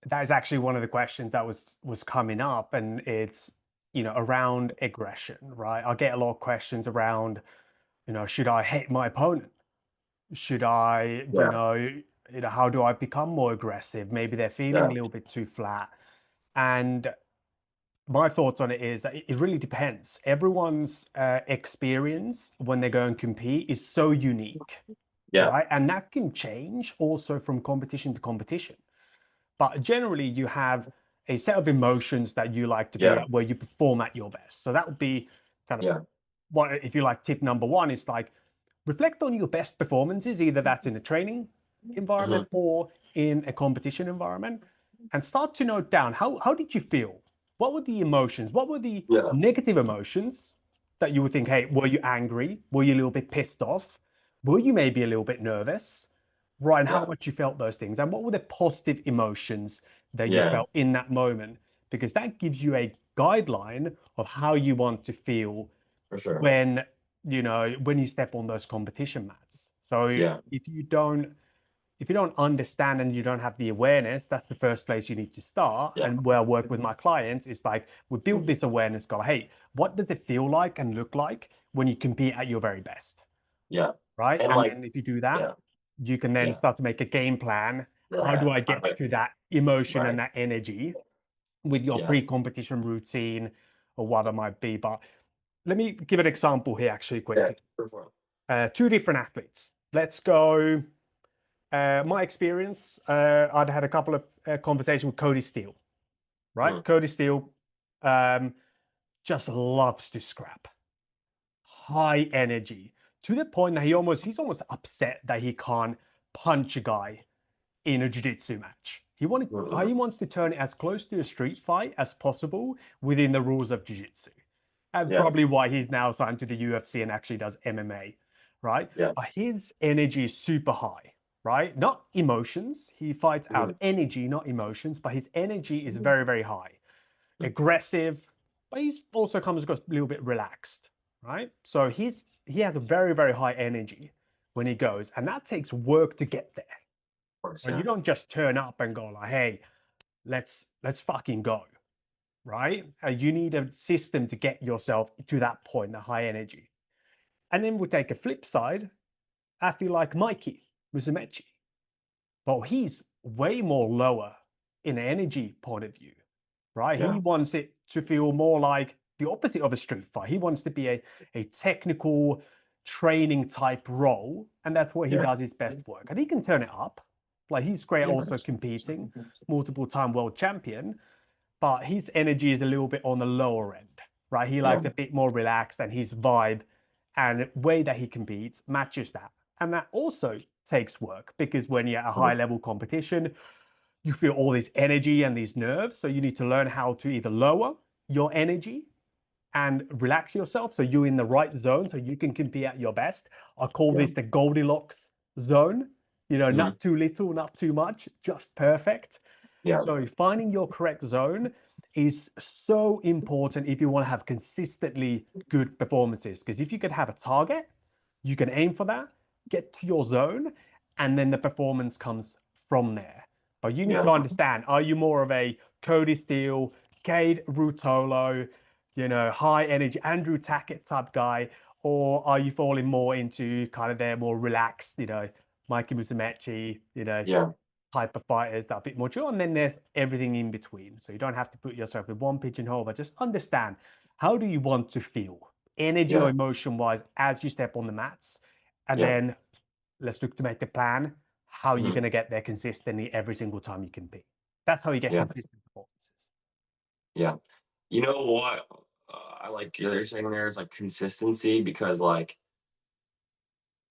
that is actually one of the questions that was coming up, and it's around aggression, right? I get a lot of questions around, should I hit my opponent? Should I, Yeah, how do I become more aggressive? Maybe they're feeling a yeah, little bit too flat. And my thoughts on it is that it really depends. Everyone's experience when they go and compete is so unique, yeah, right? And that can change also from competition to competition. But generally, you have a set of emotions that you like to be yeah, at where you perform at your best. So that would be kind of yeah. what, if you like, tip number one is like reflect on your best performances, either that's in a training Hmm. environment or in a competition environment, and start to note down how did you feel? What were the emotions? What were the Yeah, negative emotions that you would think, hey, were you angry? Were you a little bit pissed off? Were you maybe a little bit nervous? Right, and how yeah, much you felt those things, and what were the positive emotions that you yeah, felt in that moment? Because that gives you a guideline of how you want to feel for sure. when when you step on those competition mats. So Yeah, if you don't understand and you don't have the awareness, that's the first place you need to start. yeah, And where I work with my clients is like we build this awareness, go, hey, what does it feel like and look like when you compete at your very best? yeah. Right. And And like, then if you do that, yeah, you can then yeah, start to make a game plan. How do right, I get right, to that emotion and right. that energy with your Yeah, pre-competition routine or what it might be? But let me give an example here actually yeah, quickly. perform. Two different athletes. Let's go. My experience, I'd had a couple of conversations with Cody Steele, right? Hmm. Cody Steele um, just loves to scrap, high energy to the point that he's almost upset that he can't punch a guy in a jiu-jitsu match. He Hmm. wants to turn it as close to a street fight as possible within the rules of jiu-jitsu. And Yeah, probably why he's now signed to the UFC and actually does MMA, right? yeah, But his energy is super high, right? Not emotions. He fights out of hmm, energy, not emotions, but his energy is very, very high. Aggressive, but he's also comes across a little bit relaxed, right? So he has a very, very high energy when he goes, and that takes work to get there. of course, Right? You yeah, don't just turn up and go like, "Hey, let's fucking go," right? You need a system to get yourself to that point, the high energy. And then we take a flip side, athlete like Mikey Musumeci. Well, he's way more lower in energy point of view, right? He yeah, wants it to feel more like the opposite of a street fight. He wants to be a technical training type role, and that's where he yeah, does his best work. And he can turn it up. Like he's great yeah, also competing, multiple time world champion, but his energy is a little bit on the lower end, right? He yeah, likes a bit more relaxed, and his vibe and way that he competes matches that. And that also takes work because when you're at a high hmm, level competition, you feel all this energy and these nerves. So you need to learn how to either lower your energy and relax yourself so you're in the right zone so you can compete at your best. I call yeah, this the Goldilocks zone. hmm, Not too little, not too much, just perfect. yeah, So finding your correct zone is so important if you want to have consistently good performances. Because if you could have a target, you can aim for that, get to your zone, and then the performance comes from there. But you need yeah. to understand, are you more of a Cody Steele, Cade Rutolo, high energy Andrew Tackett type guy, or are you falling more into kind of their more relaxed, Mikey Musumeci, Yeah, type of fighters that are a bit more chill, and then there's everything in between. So you don't have to put yourself in one pigeonhole, but just understand how do you want to feel, energy or yeah, emotion wise, as you step on the mats, and yeah, then let's look to make a plan how you're hmm, going to get there consistently every single time you compete. That's how you get yeah, consistent performances. yeah. You know what? I like you're saying there is like consistency because like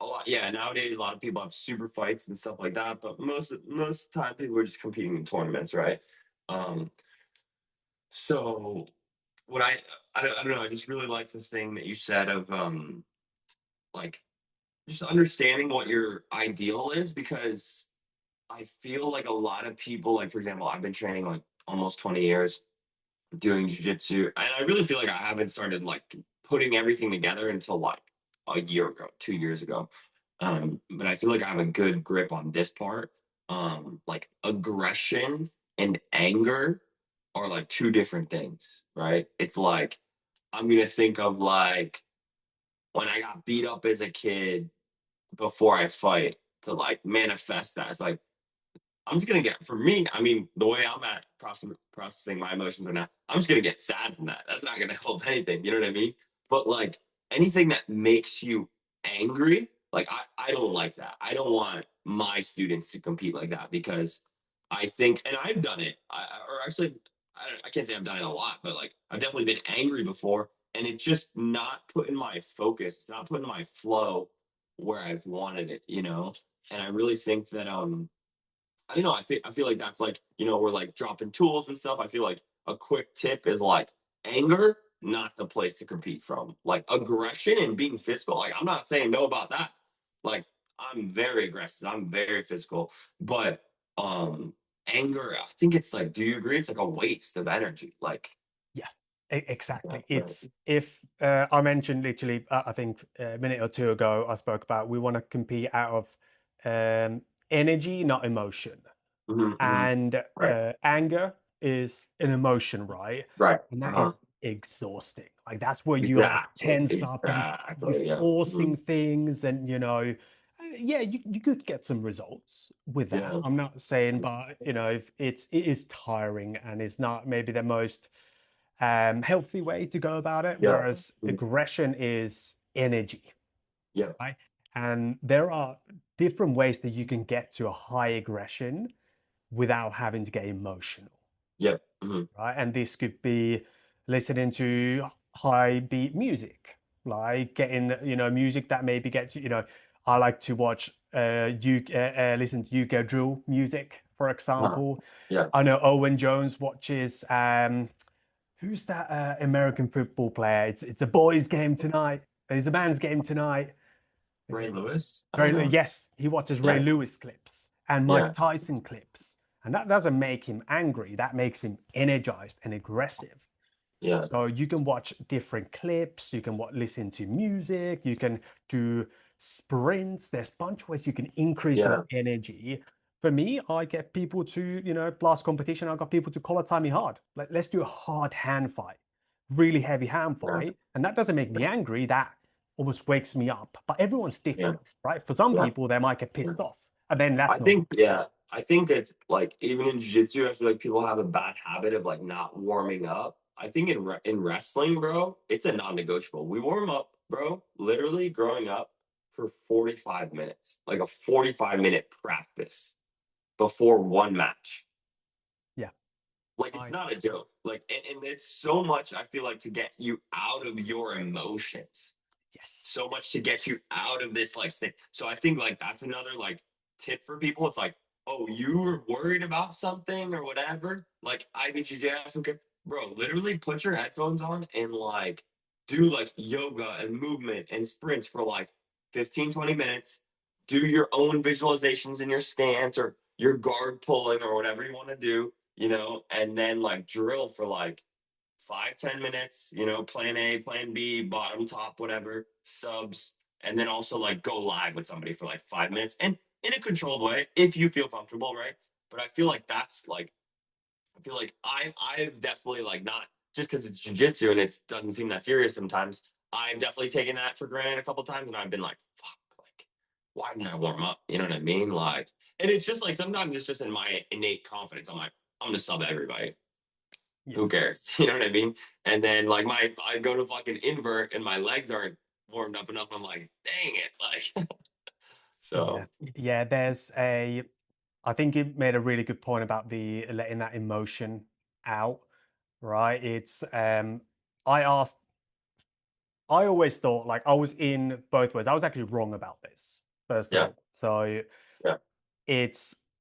a lot, yeah, nowadays a lot of people have super fights and stuff like that, but most of the time people are just competing in tournaments, right? Um, so what I don't know, I just really like this thing that you said of like just understanding what your ideal is because I feel like a lot of people, like for example, I've been training like almost 20 years doing jujitsu, and I really feel like I haven't started like putting everything together until like a year ago, 2 years ago. But I feel like I have a good grip on this part. Like aggression and anger are like two different things, right? It's like I'm gonna think of like when I got beat up as a kid before I fight to like manifest that. It's like I'm just gonna get for me. I mean, the way I'm at processing my emotions right now, I'm just gonna get sad from that. That's not gonna help anything. You know what I mean? But like anything that makes you angry, like I don't like that. I don't want my students to compete like that because I think, and I've done it. Or actually, I can't say I've done it a lot, but like I've definitely been angry before, and it's just not putting my focus. It's not putting my flow where I've wanted it. And I really think that I don't know. I feel like that's like, we're like dropping tools and stuff. I feel like a quick tip is like anger, not the place to compete from. Like aggression and being physical. Like I'm not saying no about that. Like I'm very aggressive. I'm very physical. But anger, I think it's like, do you agree? It's like a waste of energy. Like Yeah, yeah, exactly. right. It's if I mentioned literally, I think a minute or two ago, I spoke about we want to compete out of energy, not emotion. Mhm, mhm. And Right. anger is an emotion, right? Right. And that Uh-huh. is exhausting. Like that's where you like Exactly. tense up and you're Exactly. Yeah. forcing Mhm. things, and yeah, you could get some results with that. Yeah. I'm not saying, but if it is tiring and it's not maybe the most healthy way to go about it. Yeah. Whereas Mhm. aggression is energy, Yeah. right? And there are different ways that you can get to a high aggression without having to get emotional, Yeah. Mhm. right? And this could be listening to high beat music, like getting, music that maybe gets, I like to watch, listen to UK drill music, for Uh-huh. example. Yeah. I know Owen Jones watches, who's that American football player? It's a boys' game tonight. It's a man's game tonight. Ray Lewis? I don't Ray, know. yes, he watches Ray Yeah, Lewis clips and Mike yeah, Tyson clips. And that doesn't make him angry. That makes him energized and aggressive. yeah, So you can watch different clips, you can listen to music, you can do sprints. There's a bunch of ways you can increase your yeah, energy. For me, I get people to, last competition, I got people to collar tie me hard. Like, let's do a hard hand fight, really heavy hand yeah, fight. And that doesn't make me angry. That almost wakes me up. But everyone's yeah, different, right? For some yeah, people, they might get yeah. pissed off. And then that's I not, think, yeah, I think it's like even in jiu-jitsu, I feel like people have a bad habit of like not warming up. I think in wrestling, bro, it's a non-negotiable. We warm up, bro, literally growing up for 45 minutes, like a 45-minute practice before one match. yeah. Like it's I, not a joke. Like and it's so much I feel like to get you out of your emotions, yes. so much to get you out of this like state. So I think like that's another like tip for people. It's like, oh, you were worried about something or whatever. Like IBJJF, okay, bro. Literally put your headphones on and like do like yoga and movement and sprints for like 15, 20 minutes. Do your own visualizations in your stance or your guard pulling or whatever you want to do, and then like drill for like 5, 10 minutes, plan A, plan B, bottom, top, whatever, subs, and then also like go live with somebody for like 5 minutes and in a controlled way if you feel comfortable, right? But I feel like that's like I feel like I've definitely like not just because it's jujitsu and it doesn't seem that serious sometimes. I've definitely taken that for granted a couple times and I've been like, fuck, like, why didn't I warm up? You know what I mean? Like, and it's just like sometimes it's just in my innate confidence. I'm like, I'm gonna sub everybody. Yeah. Who cares? You know what I mean? And then like I go to fucking invert and my legs aren't warmed up enough. I'm like, dang it. Like Yeah. so Yeah. I think you made a really good point about the letting that emotion out, right? I asked, I always thought like I was in both ways. I was actually wrong about this, first of yeah, all. So yeah.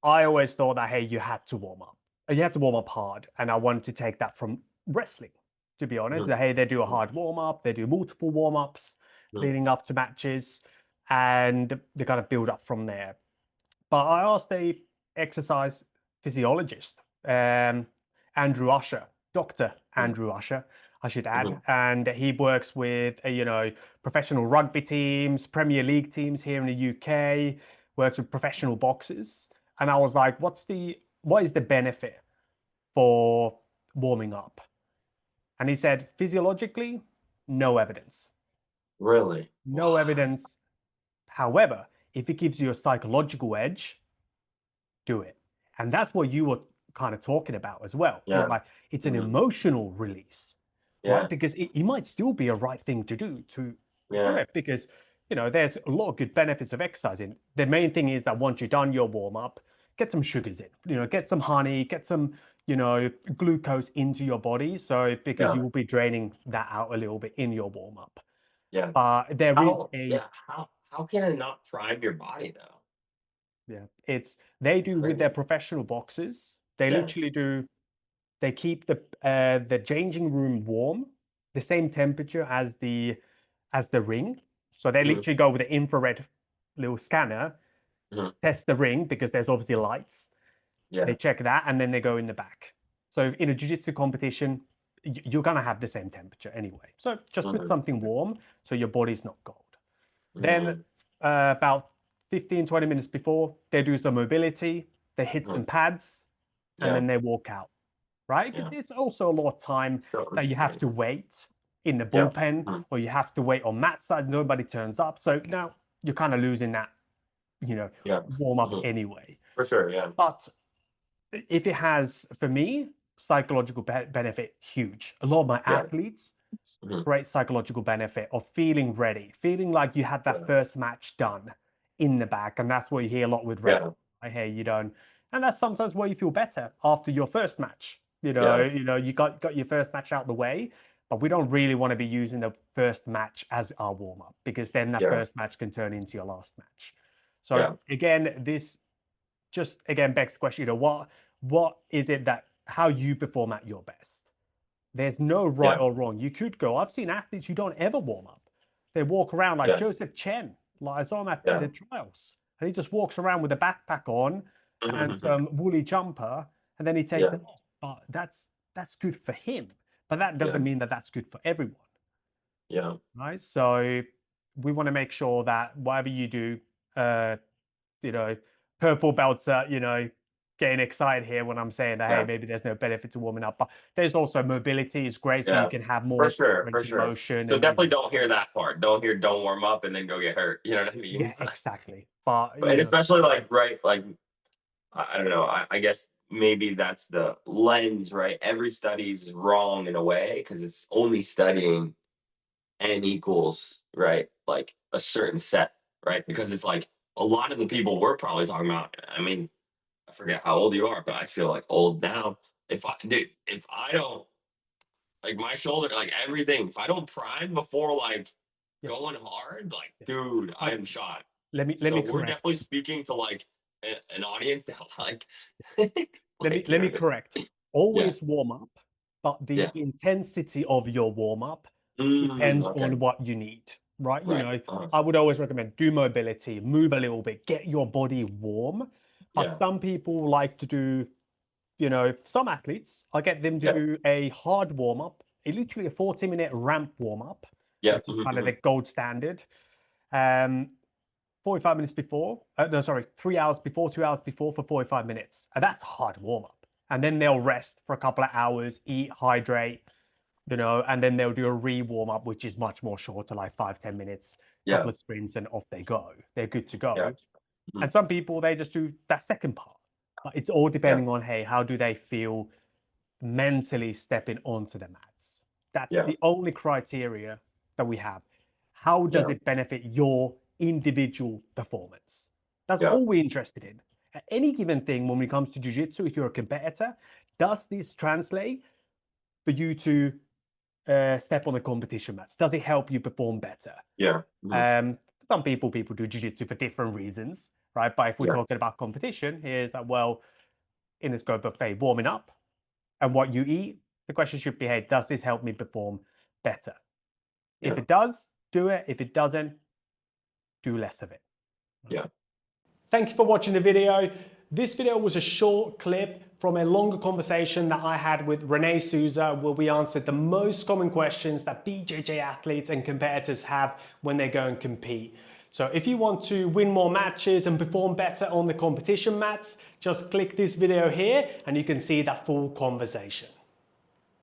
I always thought that, hey, you had to warm up. You had to warm up hard. And I wanted to take that from wrestling, to be honest. Mhm, That, hey, they do a mhm, hard warm up, they do multiple warm ups mhm, leading up to matches, and they kind of build up from there. But I asked a exercise physiologist, Andrew Usher, Dr. mhm, Andrew Usher, I should add, mhm. and he works with professional rugby teams, Premier League teams here in the UK, works with professional boxers, and I was like, what is the benefit for warming up. And he said, physiologically, no evidence. Really? No Wow. evidence. However, if it gives you a psychological edge, do it. And that's what you were kind of talking about as well. Yeah. Like it's an Mhm. emotional release, Yeah. right? Because it might still be a right thing to do to Yeah. it, because there's a lot of good benefits of exercising. The main thing is that once you've done your warm up, get some sugars in, get some honey, get some, glucose into your body. So because Yeah. you will be draining that out a little bit in your warm up. Yeah. But there is How can it not prime your body though? they It's do with their crazy. professional boxers. They Yeah. literally do. They keep the changing room warm, the same temperature as the ring. So they Mhm. literally go with the infrared little scanner, Mhm. test the ring because there's obviously lights. They Yeah. check that and then they go in the back. So in a jiu-jitsu competition, you're gonna have the same temperature anyway. So just put Mhm. something warm so your body's not cold. Then Mhm. about 15, 20 minutes before, they do some mobility, they hit some Mhm. pads, and Yeah. then they walk out, right? Because Yeah. it's also a lot of time So that you have interesting. to wait in the Yeah. bullpen Mhm. or you have to wait on mat side, nobody turns up. So now you're kind of losing that, Yeah. warm up Mhm. anyway. For sure. Yeah. But if it has, for me, psychological benefit, huge. A lot of my Yeah. athletes, Mhm. great psychological benefit of feeling ready, feeling like you had that Yeah. first match done in the bag. And that's what you hear a lot with Yeah. wrestling. I hear you don't. And that's sometimes where you feel better after your first match. Yeah. You got your first match out the way, but we don't really want to be using the first match as our warm-up because then that Yeah. first match can turn into your last match. So Yeah. again, this just again begs the question, what is it that how you perform at your best? There's no right Yeah. or wrong. You could go. I've seen athletes who don't ever warm up. They walk around like Yeah. Joseph Chen. Like I saw him at Yeah. the trials, and he just walks around with a backpack on and Mhm. some woolly jumper, and then he takes Yeah. it off. But that's good for him. But that Yeah. doesn't mean that that's good for everyone, Yeah. right? So we want to make sure that whatever you do, uh, you know, purple belts are, getting excited here when I'm saying that, hey, Yeah. maybe there's no benefit to warming up. But there's also mobility is great, so you Yeah. can have For more sure. For range of sure. motion So and definitely don't hear that part. Don't warm up and then go get hurt. You know what I yeah, mean? exactly. But And especially like right, like I don't know. I guess maybe that's the lens, right? Every study's wrong in a way because it's only studying n equals right, like a certain set, right? Because it's like a lot of the people we're probably talking about. I mean, I forget how old you are, but I feel like old now. If I don't like my shoulder, like everything, if I don't prime before like yeah, going hard, like yeah. dude, I But am shot. let me So we're definitely correct. speaking to like an audience that like, Let me like you let know me what I mean? correct. Yeah, Always warm up, but the yeah. intensity of your warm up depends Okay, on what you need, right? right. I would always recommend do mobility, move a little bit, get your body warm. But Yeah, some people like to do, some athletes, I get them to yeah, do a hard warm up, literally a 40-minute ramp warm up, yeah. which is kind of the gold standard. Um, 45 minutes before, no, sorry, 3 hours before, 2 hours before for 45 minutes. And that's a hard warm up. And then they'll rest for a couple of hours, eat, hydrate, and then they'll do a re-warm up, which is much more shorter, like 5, 10 minutes, couple Yeah, of sprints, and off they go. They're good to yeah, go. mhm, And some people they just do that second part. But it's all yeah, depending on, hey, how do they feel mentally stepping onto the mats? That's yeah, the only criteria that we have. How does yeah, it benefit your individual performance? That's yeah, all we're interested in. At any given thing when it comes to jiu-jitsu, if you're a competitor, does this translate for you to step on the competition mats? Does it help you perform better? yeah, mhm, Some people do jiu-jitsu for different reasons, right? But if we're yeah, talking about competition, here's that, well, in the scope of, say, warming up and what you eat, the question should be, hey, does this help me perform better? If yeah, it does, do it. If it doesn't, do less of it. yeah, Thank you for watching the video. This video was a short clip from a longer conversation that I had with Renee Souza, where we answered the most common questions that BJJ athletes and competitors have when they go and compete. So if you want to win more matches and perform better on the competition mats, just click this video here and you can see that full conversation.